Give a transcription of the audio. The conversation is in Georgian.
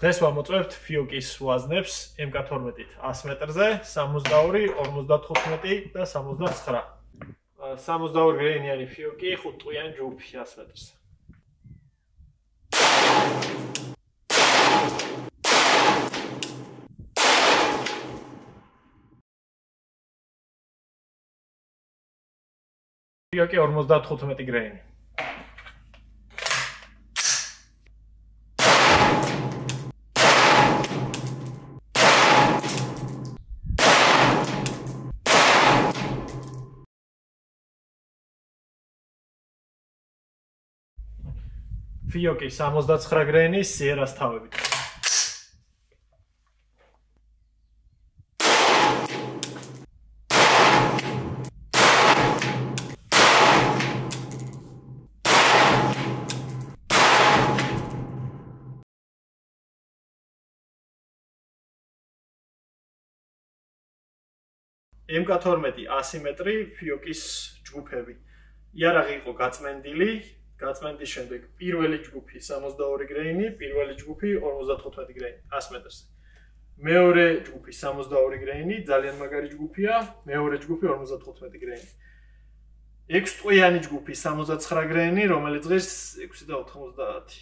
დღეს ვამოწმებთ ფიოკის ვაზნებს MK12-ით 100 მეტრზე, 62, 55 და 69. 62 გრეინიანი ფიოკი, 5 ტყუიანი ჯგუფი 100 მეტრზე. ფიოკი 55 გრეინი. Fioki 69 გრეინი სიერას თავებით. MK12 100 მეტრი ფიოკის ჯგუფები. იარაღი იყო გაწმენდილი. გაწმენდის შემდეგ პირველი ჯგუფი 62 გრეინი, პირველი ჯგუფი 55 გრეინი 100 მეტრზე. მეორე ჯგუფი 62 გრეინი, ძალიან მაგარი ჯგუფია, მეორე ჯგუფი 55 გრეინი. 6 ტყუიანი ჯგუფი 69 გრეინი, რომელიც დღეს 6 და 90.